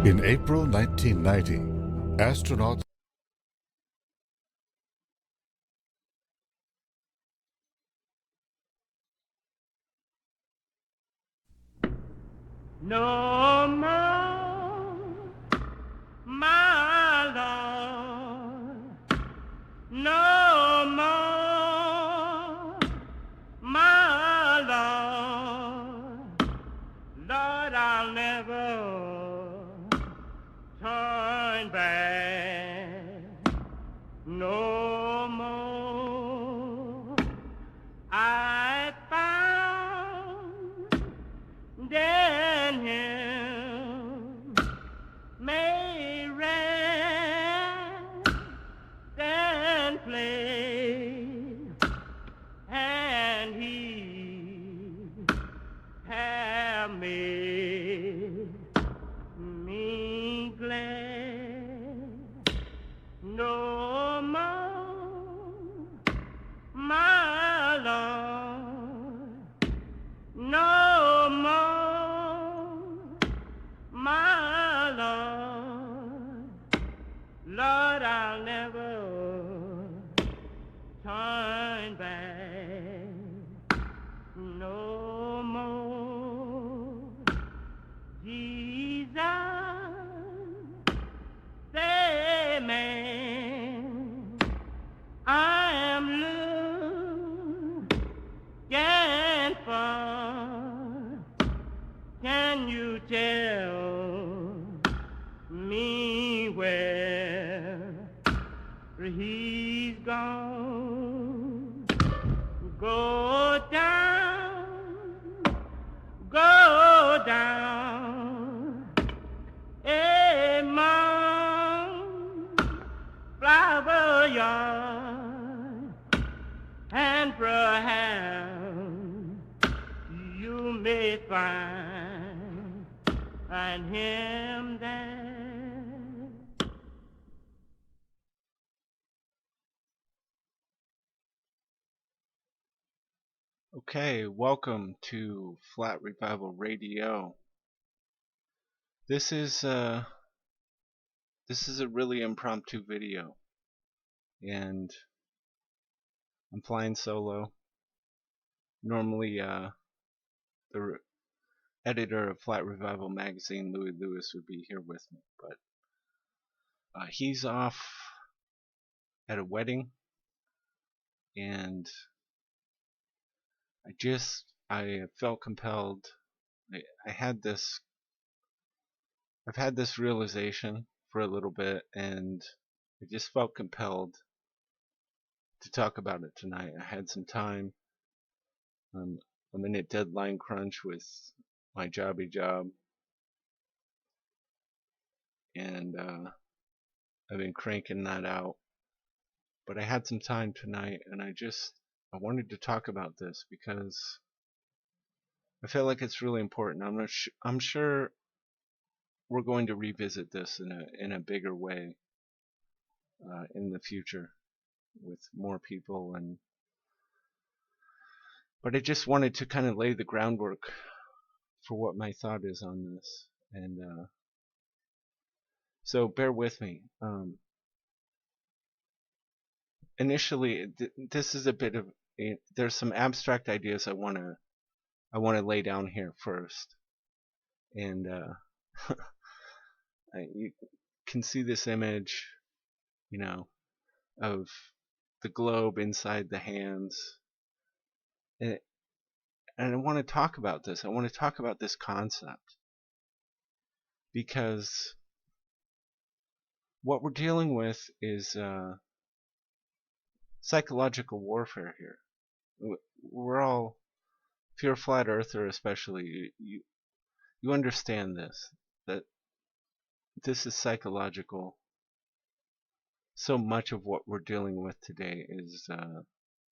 In April 1990, astronauts No more, my Lord. No more, my Lord. Lord, I'll never turn back. No more. I found in him may rest and play, and he have made me glad. No more, my Lord. No more, my Lord. Lord, I'll never turn back. No more. Jesus, say, man, I am looking for. Can you tell me where he's gone? Go down among flower yard, and perhaps you may find him there. Okay, welcome to Flat Revival Radio. This is a really impromptu video, and I'm flying solo. Normally, the editor of Flat Revival magazine, Louis Lewis, would be here with me, but he's off at a wedding, and I felt compelled. I've had this realization for a little bit, and I just felt compelled to talk about it tonight. I had some time. I'm in a deadline crunch with my jobby job, and I've been cranking that out. But I had some time tonight, and I wanted to talk about this because I feel like it's really important. I'm sure we're going to revisit this in a bigger way in the future with more people, but I just wanted to kind of lay the groundwork for what my thought is on this, and so bear with me. Initially, this is a bit of there's some abstract ideas I want to lay down here first, and you can see this image, of the globe inside the hands, and I want to talk about this. I want to talk about this concept because what we're dealing with is psychological warfare here. We're all, if you're a flat earther especially, you understand this, that this is psychological. So much of what we're dealing with today is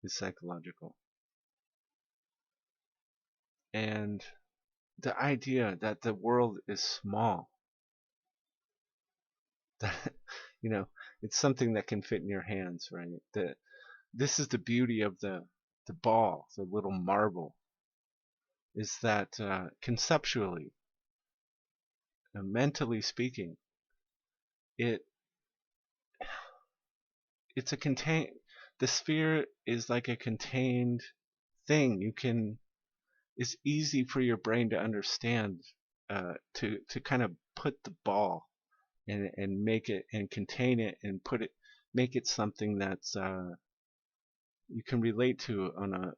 psychological. And the idea that the world is small, that it's something that can fit in your hands, right? That this is the beauty of the ball, the little marble, is that conceptually mentally speaking, it's a contain. The sphere is like a contained thing. It's easy for your brain to understand, to kind of put the ball and make it and contain it and make it something that's you can relate to on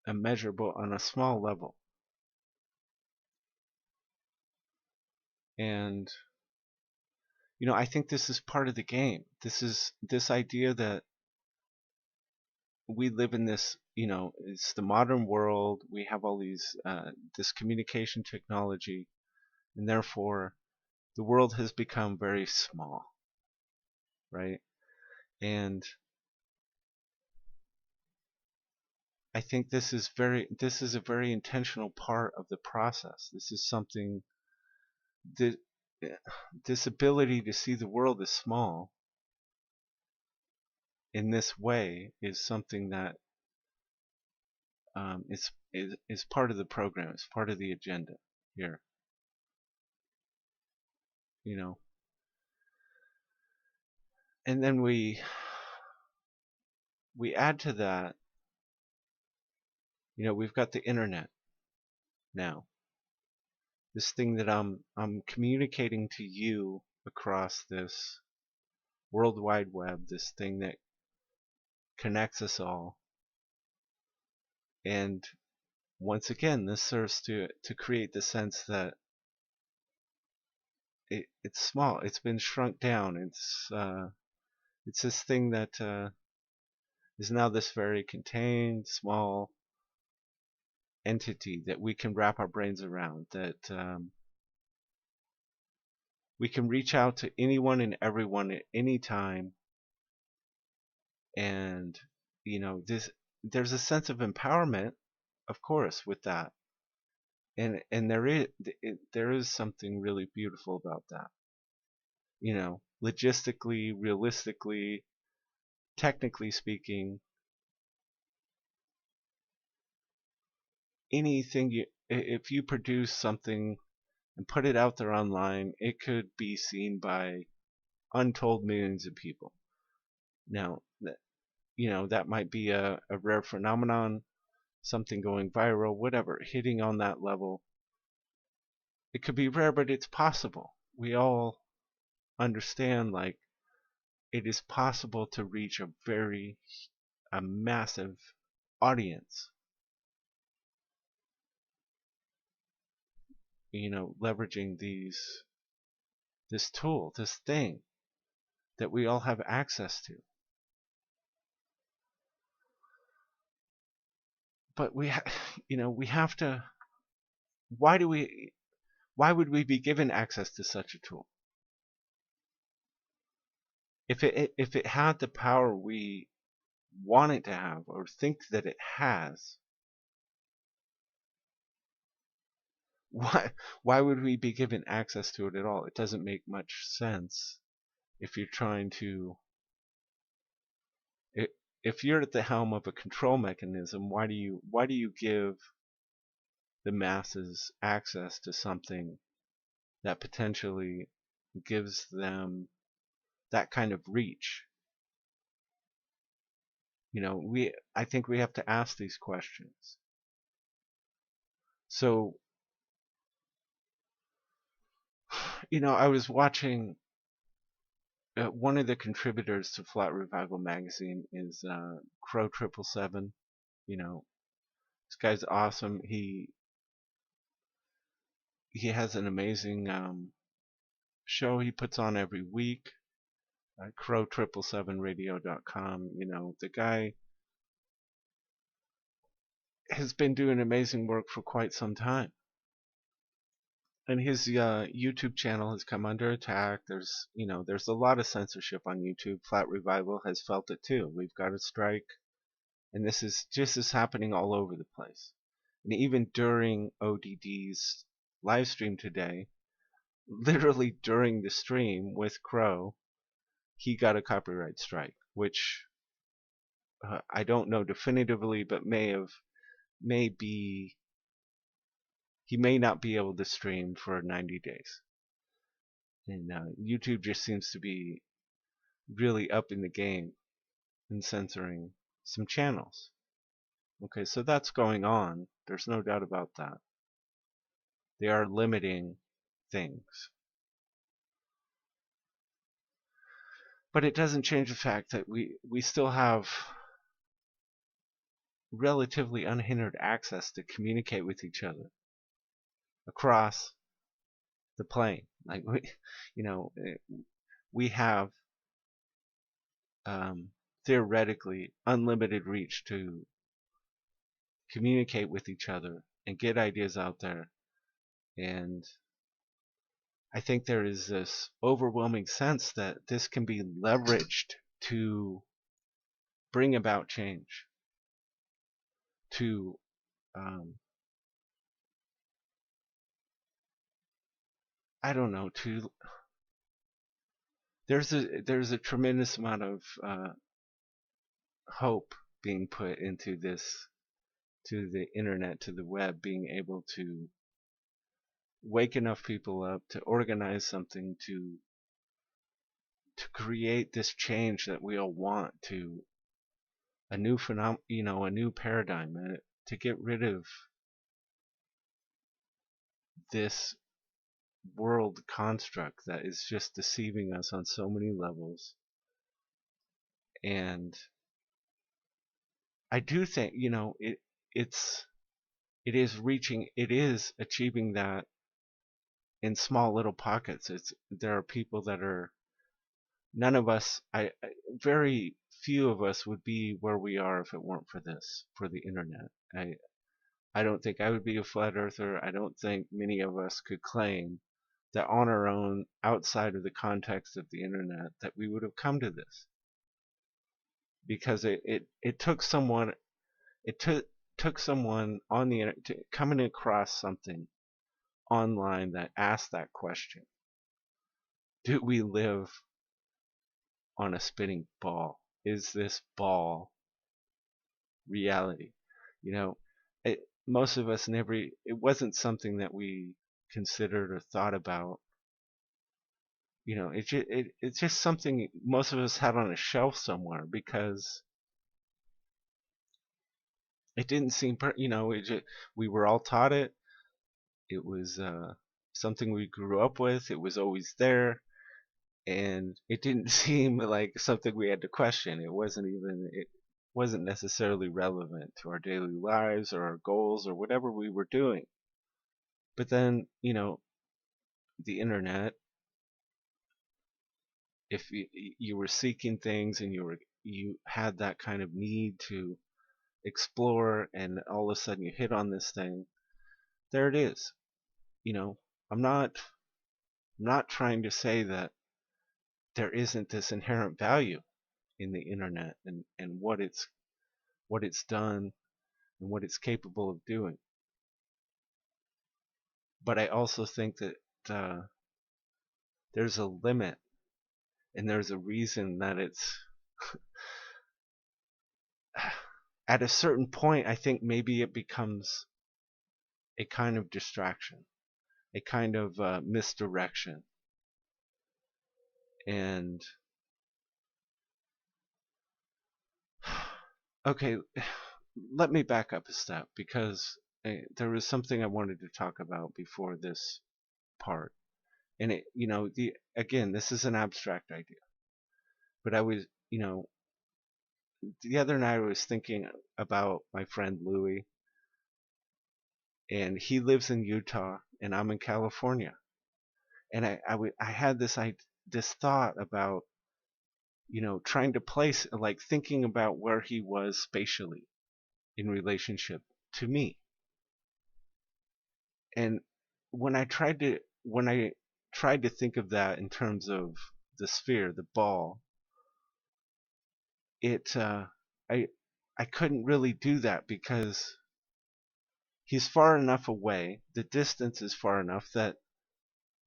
a measurable, on a small level. And I think this is part of the game. This idea that we live in this, it's the modern world. We have all these this communication technology, and therefore the world has become very small, right? And I think this is a very intentional part of the process. This is something that this ability to see the world as small in this way is something that is part of the program. It's part of the agenda here. And then we add to that. We've got the internet now. This thing that I'm communicating to you across this World Wide Web, this thing that connects us all. And once again, this serves to create the sense that it's small. It's been shrunk down. It's this thing that is now this very contained, small entity that we can wrap our brains around, that we can reach out to anyone and everyone at any time. And there's a sense of empowerment, of course, with that. And there is something really beautiful about that. Logistically, realistically, technically speaking, if you produce something and put it out there online, it could be seen by untold millions of people. Now, that might be a rare phenomenon, something going viral, whatever, hitting on that level. It could be rare, but it's possible. We all understand, like, it is possible to reach a massive audience, leveraging this tool, this thing that we all have access to. But we have to. Why would we be given access to such a tool? If it had the power we want it to have, or think that it has, why would we be given access to it at all? It doesn't make much sense. If you're trying to, if you're at the helm of a control mechanism, why do you give the masses access to something that potentially gives them that kind of reach? I think we have to ask these questions. So, I was watching one of the contributors to Flat Revival magazine is Crow 777. This guy's awesome. He has an amazing show he puts on every week. Crow777radio.com. The guy has been doing amazing work for quite some time. And his YouTube channel has come under attack. There's a lot of censorship on YouTube. Flat Revival has felt it too. We've got a strike, and this is happening all over the place. And even during ODD's live stream today, literally during the stream with Crow, he got a copyright strike, which I don't know definitively, but may be he may not be able to stream for 90 days. And YouTube just seems to be really up in the game and censoring some channels. Okay, so that's going on. There's no doubt about that. They are limiting things. But it doesn't change the fact that we still have relatively unhindered access to communicate with each other across the plane. Like we have theoretically unlimited reach to communicate with each other and get ideas out there. And I think there is this overwhelming sense that this can be leveraged to bring about change, to I don't know, to there's a tremendous amount of hope being put into this, to the internet, to the web, being able to wake enough people up to organize something to create this change that we all want, to a new a new paradigm, to get rid of this world construct that is just deceiving us on so many levels. And I do think, it is achieving that in small little pockets. There are people that are, none of us, very few of us would be where we are if it weren't for this, for the internet. I don't think I would be a flat earther. I don't think many of us could claim that on our own, outside of the context of the internet, that we would have come to this. Because it took someone, took someone on the internet coming across something online that asked that question. Do we live on a spinning ball? Is this ball reality? Most of us never, it wasn't something that we considered or thought about. It's just something most of us had on a shelf somewhere, because it didn't seem, we were all taught it. It was something we grew up with. It was always there, and it didn't seem like something we had to question. It wasn't necessarily relevant to our daily lives or our goals or whatever we were doing. But then, the internet, if you were seeking things and you had that kind of need to explore, and all of a sudden you hit on this thing, there it is. I'm not trying to say that there isn't this inherent value in the internet and what it's done and what it's capable of doing. But I also think that there's a limit, and there's a reason that it's at a certain point, I think maybe it becomes a kind of distraction, a kind of misdirection. And okay, let me back up a step, because there was something I wanted to talk about before this part. And again, this is an abstract idea. But I was, the other night I was thinking about my friend Louie, and he lives in Utah and I'm in California. And I had this thought about, trying to place, like thinking about where he was spatially in relationship to me. And when I tried to think of that in terms of the sphere, the ball, I couldn't really do that, because he's far enough away, the distance is far enough that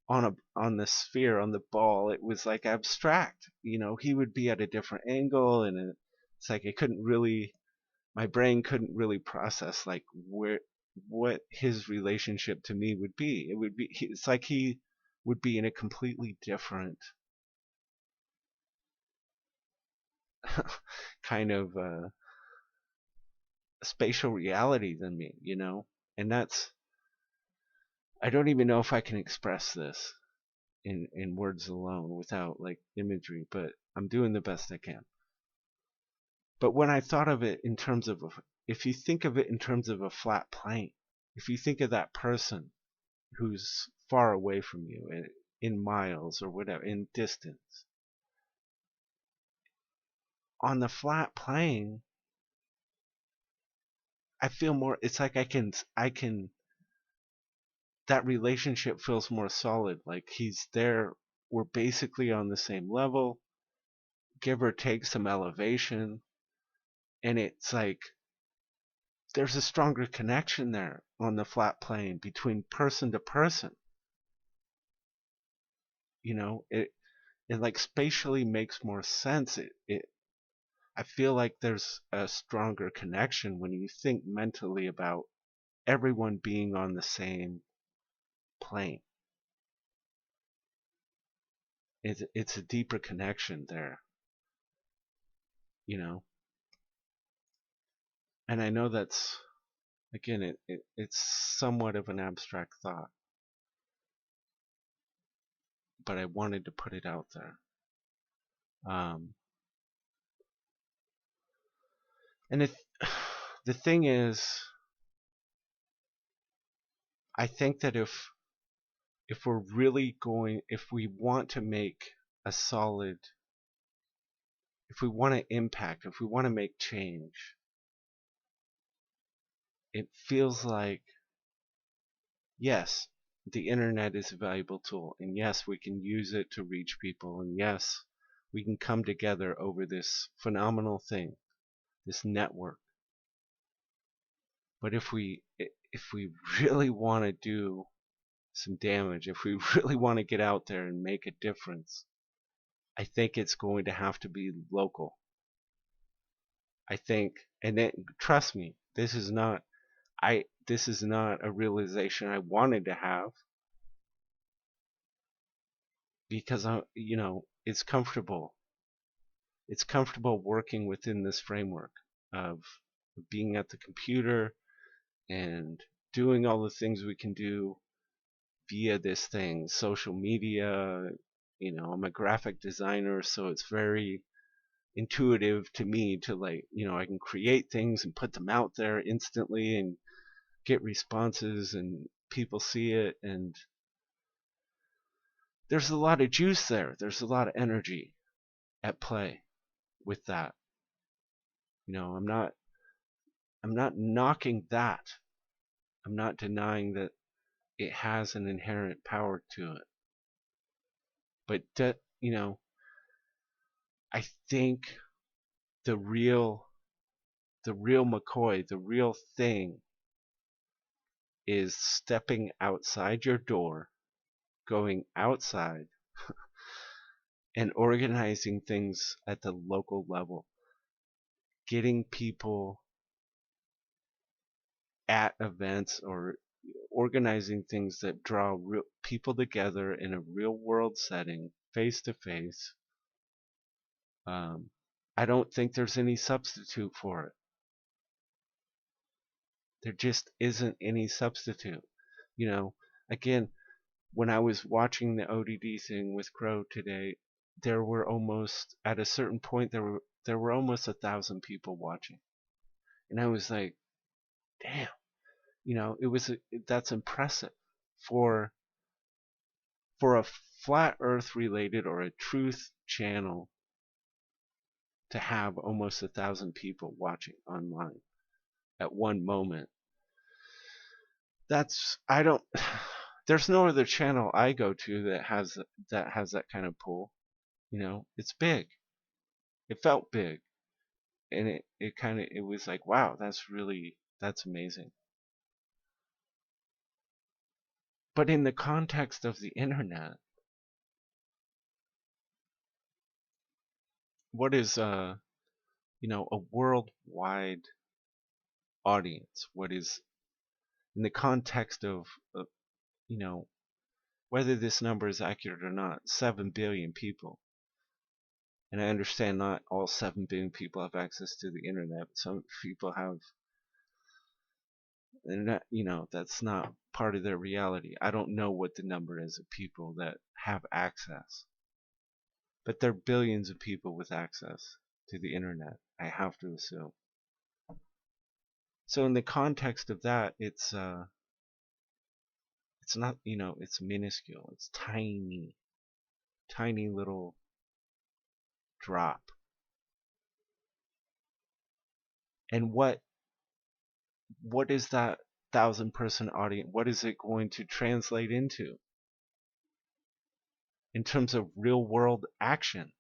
on the sphere, on the ball, it was like abstract. He would be at a different angle, and it's like my brain couldn't really process like what his relationship to me would be. It would be, it's like he would be in a completely different kind of spatial reality than me, you know? And that's, I don't even know if I can express this in words alone without like imagery, but I'm doing the best I can. But when I thought of it in terms of, if you think of it in terms of a flat plane, if you think of that person who's far away from you in miles or whatever, in distance, on the flat plane, I feel more, it's like I can, that relationship feels more solid. Like he's there, we're basically on the same level, give or take some elevation. And it's like, there's a stronger connection there on the flat plane between person to person. You know, it like spatially makes more sense. I feel like there's a stronger connection when you think mentally about everyone being on the same plane. It's a deeper connection there, you know. And I know that's, again, it's somewhat of an abstract thought, but I wanted to put it out there. And the thing is, I think that if we're really going, if we want to make a solid, if we want to impact, if we want to make change, it feels like, yes, the internet is a valuable tool, and yes, we can use it to reach people, and yes, we can come together over this phenomenal thing, this network. But if we really want to do some damage, if we really want to get out there and make a difference, I think it's going to have to be local. I think, and then trust me, this is not a realization I wanted to have, because it's comfortable. It's comfortable working within this framework of being at the computer and doing all the things we can do via this thing, social media. I'm a graphic designer, so it's very intuitive to me to, like, I can create things and put them out there instantly and get responses and people see it, and there's a lot of juice there. There's a lot of energy at play with that. I'm not knocking that. I'm not denying that it has an inherent power to it. But I think the real McCoy, the real thing, is stepping outside your door, going outside, and organizing things at the local level, getting people at events or organizing things that draw real people together in a real world setting, face to face. I don't think there's any substitute for it. There just isn't any substitute. Again, when I was watching the ODD thing with Crow today, there were almost, at a certain point, there were almost 1,000 people watching, and I was like, damn, that's impressive for a flat Earth related or a truth channel to have almost 1,000 people watching online at one moment. I don't. There's no other channel I go to that has that kind of pull. It's big. It felt big, and it was like, wow, that's amazing. But in the context of the internet, what is a worldwide audience? What is in the context of you know, whether this number is accurate or not, 7 billion people. And I understand not all 7 billion people have access to the internet. Some people have, and that, that's not part of their reality. I don't know what the number is of people that have access. But there are billions of people with access to the internet, I have to assume. So in the context of that, it's not, it's minuscule. It's tiny, tiny little drop. And what is that 1,000-person audience? What is it going to translate into in terms of real world action?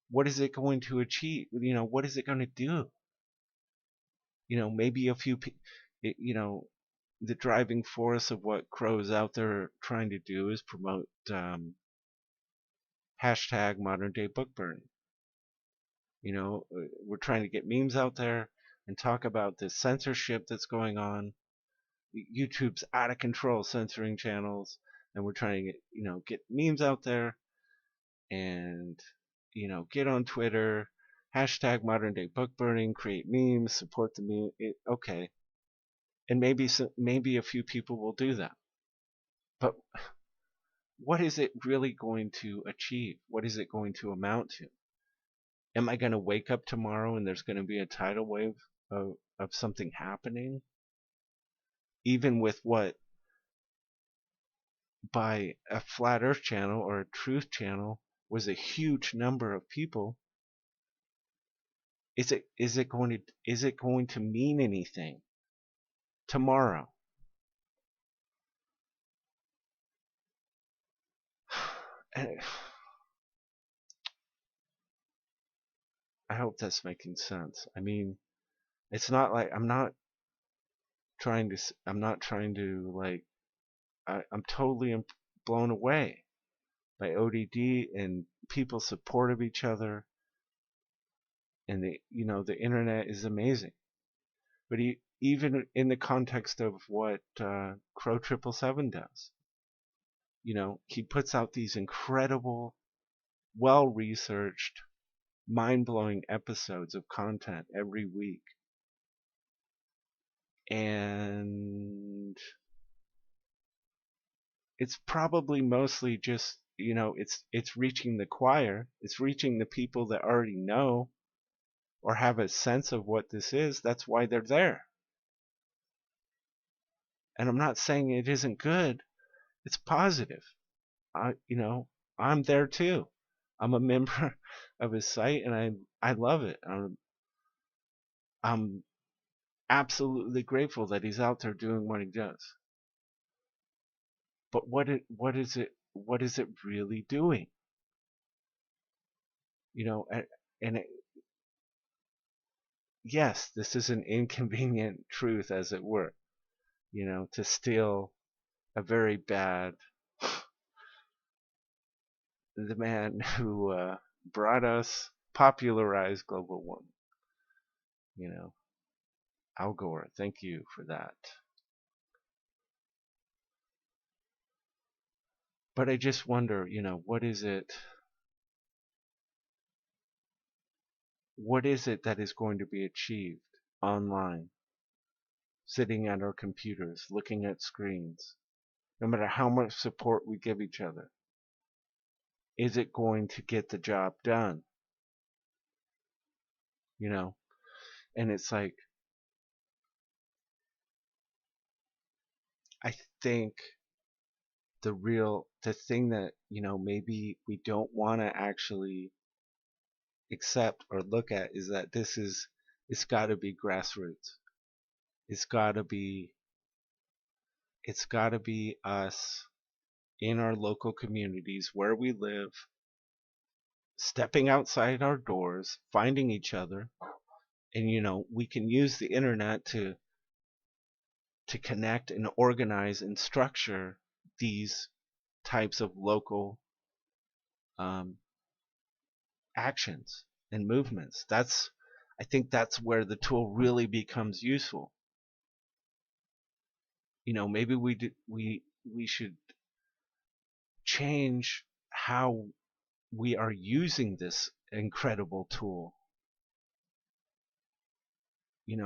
What is it going to achieve? What is it going to do? Maybe a few, the driving force of what Crow's out there trying to do is promote hashtag modern day book burning. We're trying to get memes out there and talk about the censorship that's going on. YouTube's out of control censoring channels, and we're trying to get memes out there and get on Twitter, hashtag modern day book burning, create memes, support the meme. Okay, and maybe a few people will do that, but what is it really going to achieve? What is it going to amount to? Am I going to wake up tomorrow and there's going to be a tidal wave of something happening? Even with what, by a flat earth channel or a truth channel, was a huge number of people. Is it going to mean anything tomorrow? And I hope that's making sense. I mean, it's not like I'm not trying to like, I'm totally blown away by ODD and people's support of each other, and the internet is amazing. But even in the context of what Crow 777 does, he puts out these incredible, well-researched, mind-blowing episodes of content every week, and it's probably mostly just it's reaching the choir. It's reaching the people that already know or have a sense of what this is. That's why they're there. And I'm not saying it isn't good. It's positive. I'm there too. I'm a member of his site, and I love it. I'm absolutely grateful that he's out there doing what he does. But what is it really doing? And yes, this is an inconvenient truth, as it were. To steal a very bad, the man who popularized global warming. Al Gore, thank you for that. But I just wonder, what is it that is going to be achieved online, sitting at our computers, looking at screens, no matter how much support we give each other? Is it going to get the job done? And it's like, I think the thing that, maybe we don't want to actually accept or look at is that it's got to be grassroots. It's got to be us in our local communities where we live, stepping outside our doors, finding each other, and we can use the internet to connect and organize and structure these types of local actions and movements. I think that's where the tool really becomes useful. maybe we should change how we are using this incredible tool,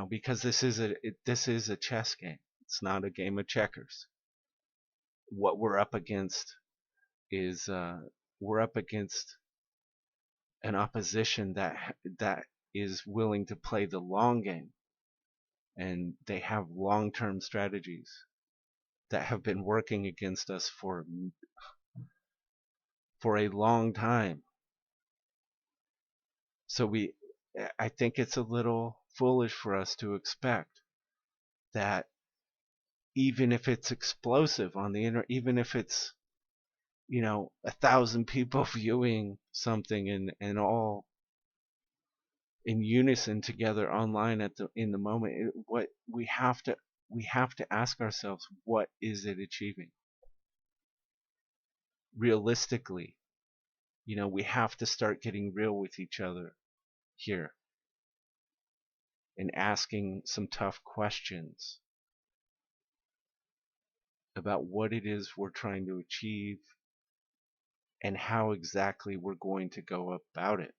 because this is a chess game. It's not a game of checkers. What we're up against is we're up against an opposition that is willing to play the long game, and they have long-term strategies that have been working against us for a long time. So I think it's a little foolish for us to expect that even if it's explosive on the internet, even if it's 1,000 people viewing something and all in unison together online in the moment, what we have to ask ourselves, what is it achieving realistically? We have to start getting real with each other here and asking some tough questions about what it is we're trying to achieve and how exactly we're going to go about it.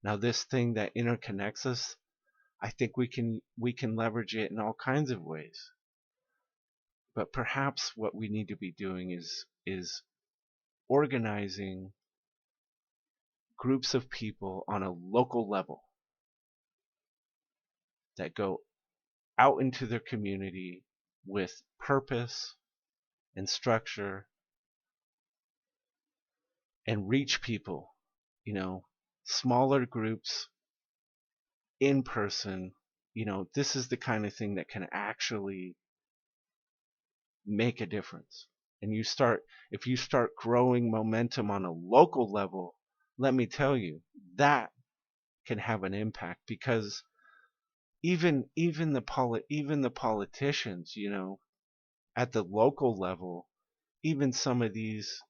Now, this thing that interconnects us, I think we can leverage it in all kinds of ways. But perhaps what we need to be doing is organizing groups of people on a local level that go out into their community with purpose and structure and reach people, smaller groups in person. This is the kind of thing that can actually make a difference. And if you start growing momentum on a local level, let me tell you, that can have an impact, because even the politicians, at the local level, even some of these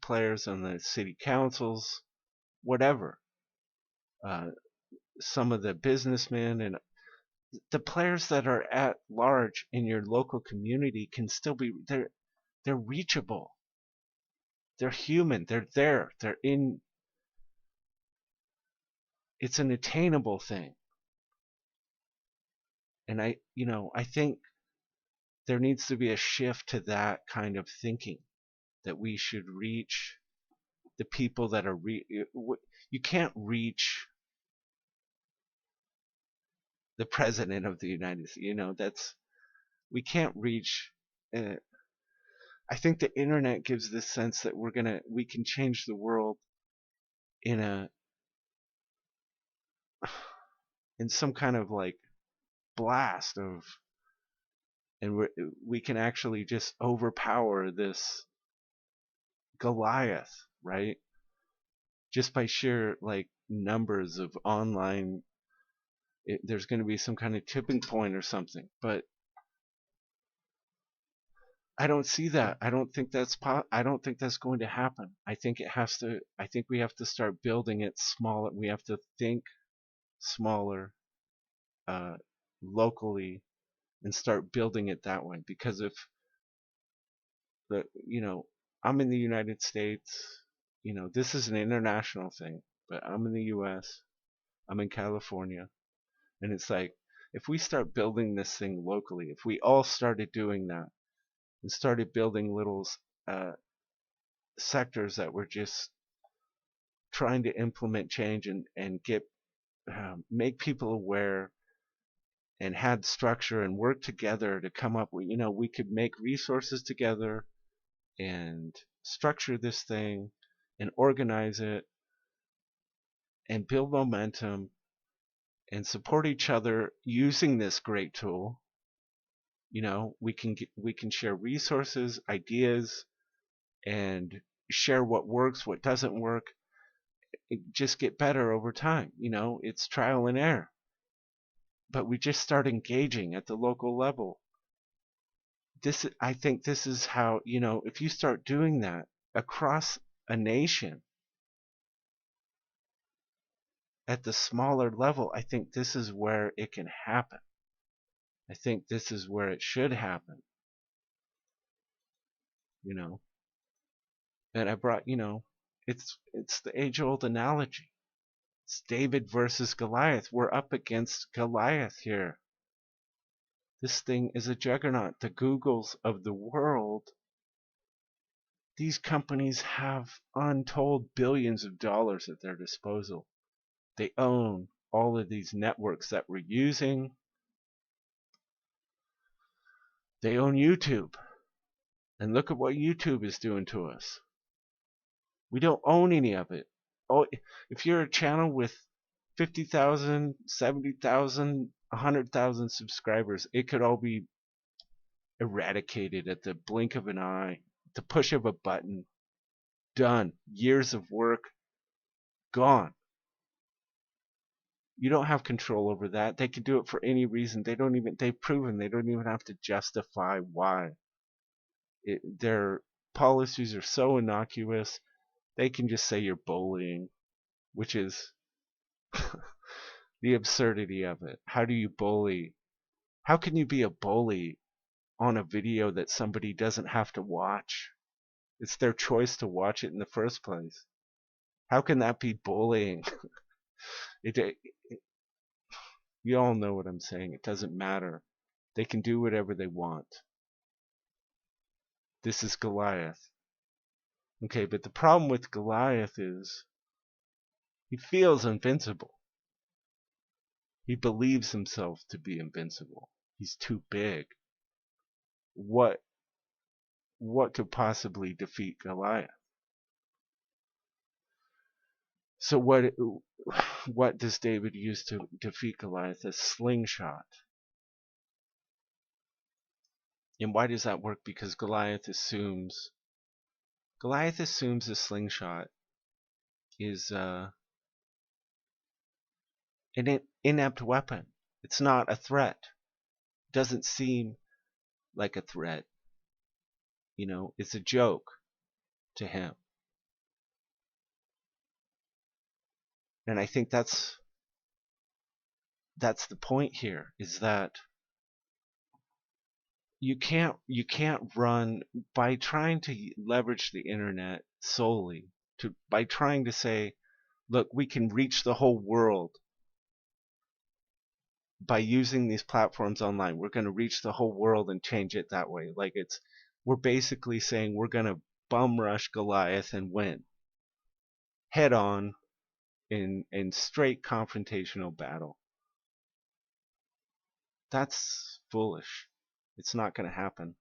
players on the city councils, whatever, some of the businessmen and the players that are at large in your local community can still be they're reachable. They're human. They're there. It's an attainable thing. And I think there needs to be a shift to that kind of thinking, that we should reach the people that are you can't reach the president of the United States. We can't reach I think the internet gives this sense that we can change the world in some kind of like blast of, and we can actually just overpower this Goliath, right? Just by sheer like numbers of online, there's going to be some kind of tipping point or something. But I don't see that. I don't think that's going to happen. I think we have to start building it smaller. We have to think smaller, locally, and start building it that way. Because if I'm in the United States, this is an international thing, but I'm in the U.S., I'm in California, and it's like, if we start building this thing locally, if we all started doing that and started building little sectors that were just trying to implement change and get make people aware and had structure and work together to come up with, we could make resources together and structure this thing and organize it and build momentum and support each other using this great tool. We can share resources, ideas, and share what works, what doesn't work. Just get better over time. It's trial and error. But we just start engaging at the local level. I think this is how, if you start doing that across a nation at the smaller level, I think this is where it can happen. I think this is where it should happen, you know. And I brought, it's the age-old analogy. It's David versus Goliath. We're up against Goliath here. This thing is a juggernaut. The Googles of the world, these companies have untold billions of dollars at their disposal. They own all of these networks that we're using. They own YouTube. And look at what YouTube is doing to us. We don't own any of it. Oh, if you're a channel with 50,000, 70,000, 100,000 subscribers, it could all be eradicated at the blink of an eye, the push of a button. Done. Years of work gone. You don't have control over that. They can do it for any reason. They've proven they don't even have to justify why. Their policies are so innocuous, they can just say you're bullying, which is the absurdity of it. How do you bully? How can you be a bully on a video that somebody doesn't have to watch? It's their choice to watch it in the first place. How can that be bullying? You all know what I'm saying. It doesn't matter. They can do whatever they want. This is Goliath. Okay, but the problem with Goliath is he feels invincible. He believes himself to be invincible. He's too big. What could possibly defeat Goliath? So what does David use to defeat Goliath? A slingshot. And why does that work? Because Goliath assumes a slingshot is an inept weapon. It's not a threat. It doesn't seem like a threat. It's a joke to him. And I think that's the point here, is that you can't run by trying to leverage the internet solely by trying to say, look, we can reach the whole world by using these platforms online. We're going to reach the whole world and change it that way. We're basically saying we're going to bum rush Goliath and win head on in straight confrontational battle. That's foolish. It's not going to happen.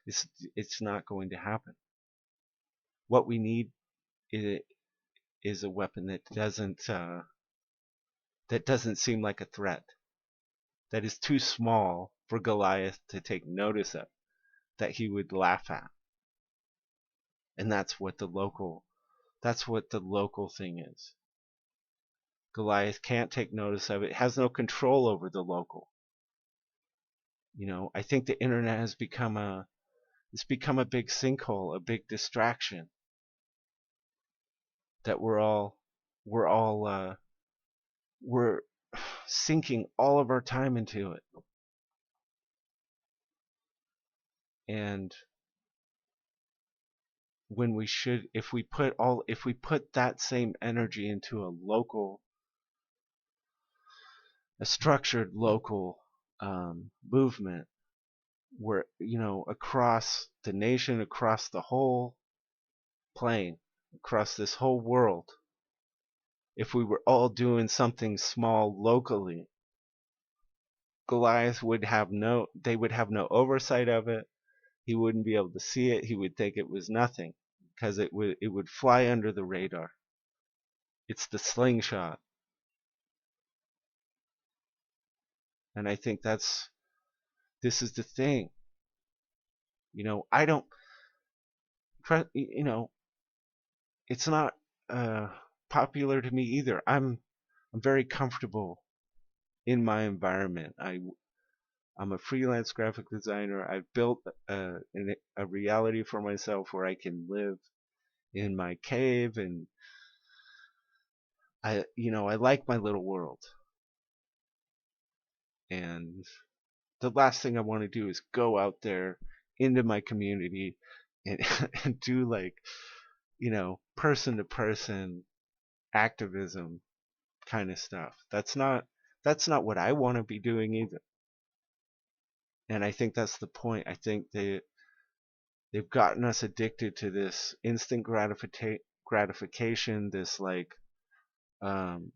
It's not going to happen. What we need is a weapon that doesn't seem like a threat, that is too small for Goliath to take notice of, that he would laugh at. And that's what the local thing is. Goliath can't take notice of it, has no control over the local. I think the internet has become a big sinkhole, a big distraction that we're sinking all of our time into it. And when we should, if we put that same energy into a structured local movement, where across the nation, across the whole plane, across this whole world, if we were all doing something small locally, Goliath would have no oversight of it. He wouldn't be able to see it. He would think it was nothing, because it would fly under the radar. It's the slingshot. And I think this is the thing. I don't, it's not popular to me either. I'm very comfortable in my environment. I'm a freelance graphic designer. I've built a reality for myself where I can live in my cave, and I like my little world. And the last thing I want to do is go out there into my community and, and do like, person to person activism kind of stuff. That's not what I want to be doing either. And I think that's the point. I think they've gotten us addicted to this instant gratification, this like um,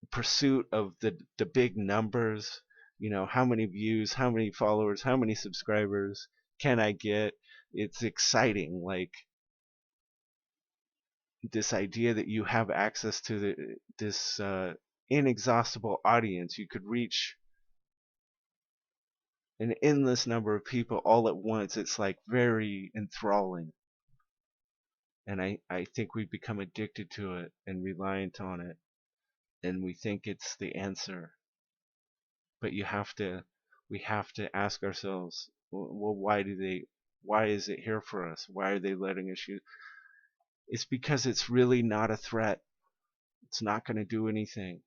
pursuit of the big numbers. How many views, how many followers, how many subscribers can I get? It's exciting, like this idea that you have access to this inexhaustible audience. You could reach an endless number of people all at once. It's like very enthralling. And I think we've become addicted to it and reliant on it. And we think it's the answer. But we have to ask ourselves, well, why is it here for us? Why are they letting us use? It's because it's really not a threat. It's not going to do anything.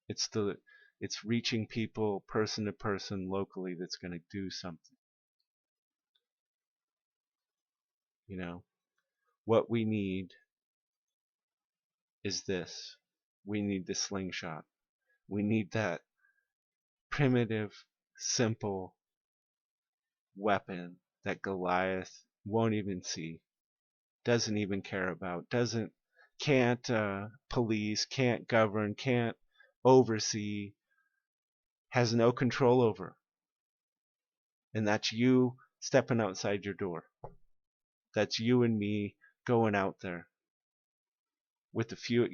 It's reaching people person to person locally that's going to do something. What we need is this. We need the slingshot. We need that primitive, simple weapon that Goliath won't even see, doesn't even care about, can't police, can't govern, can't oversee, has no control over. And that's you stepping outside your door. That's you and me going out there with a few,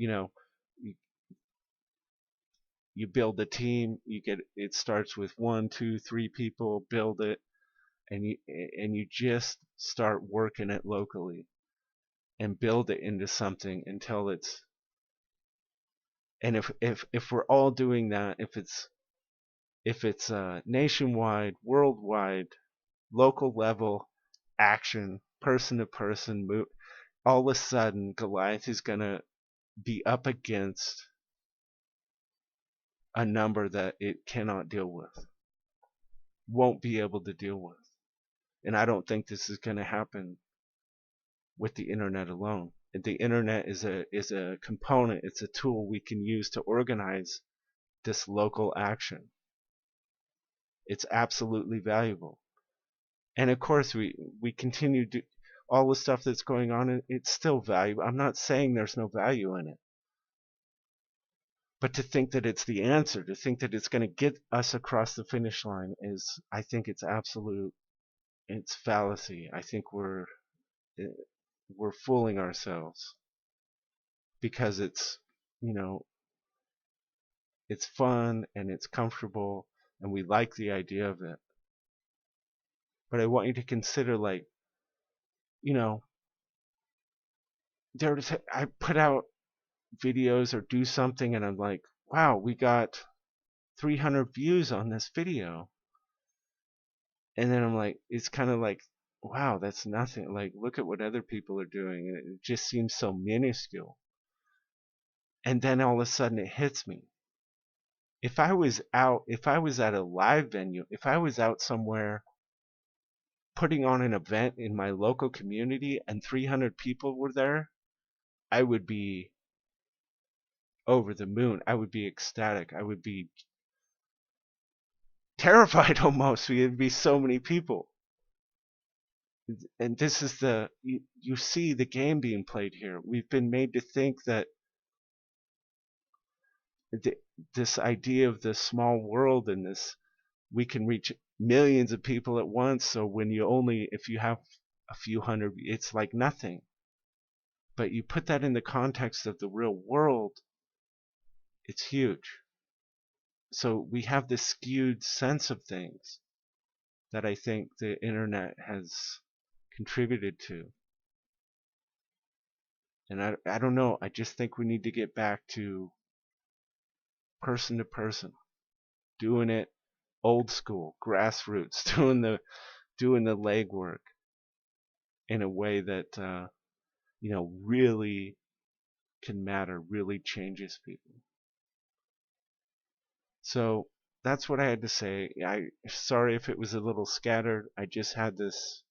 you build a team, it starts with 1, 2, 3 people, build it, and you just start working it locally and build it into something until it's, and if we're all doing that, if it's nationwide, worldwide, local level action, person to person move, all of a sudden Goliath is going to be up against a number that it cannot deal with, won't be able to deal with. And I don't think this is going to happen with the internet alone. The internet is a component, it's a tool we can use to organize this local action. It's absolutely valuable. And of course we continue to all the stuff that's going on, it's still valuable. I'm not saying there's no value in it. But to think that it's the answer, to think that it's going to get us across the finish line I think it's fallacy. I think we're fooling ourselves because it's fun and it's comfortable and we like the idea of it. But I want you to consider, like, I put out videos or do something and I'm like, wow, we got 300 views on this video. And then I'm like, it's kind of like, wow, that's nothing. Like, look at what other people are doing. And it just seems so minuscule. And then all of a sudden it hits me. If I was at a live venue, if I was out somewhere putting on an event in my local community and 300 people were there, I would be over the moon. I would be ecstatic. I would be terrified almost. There'd be so many people. And this is you see the game being played here. We've been made to think that this idea of the small world and we can reach millions of people at once. So if you have a few hundred, it's like nothing. But you put that in the context of the real world, it's huge. So we have this skewed sense of things that I think the internet has contributed to. And I don't know, I just think we need to get back to person, doing it old school, grassroots, doing the legwork in a way that really can matter, really changes people. So that's what I had to say. Sorry if it was a little scattered. I just had this.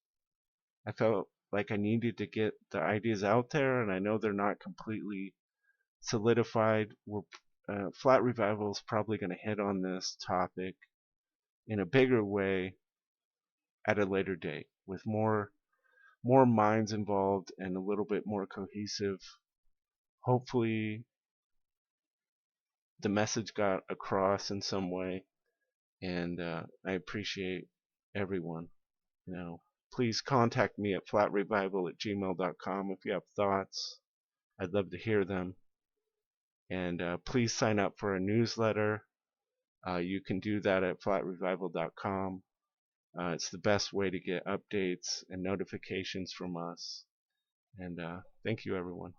I felt like I needed to get the ideas out there, and I know they're not completely solidified. Flat Revival is probably going to hit on this topic in a bigger way at a later date, with more minds involved and a little bit more cohesive. Hopefully, the message got across in some way, and I appreciate everyone. Please contact me at flatrevival@gmail.com if you have thoughts. I'd love to hear them. And please sign up for a newsletter. You can do that at flatrevival.com. It's the best way to get updates and notifications from us. And thank you, everyone.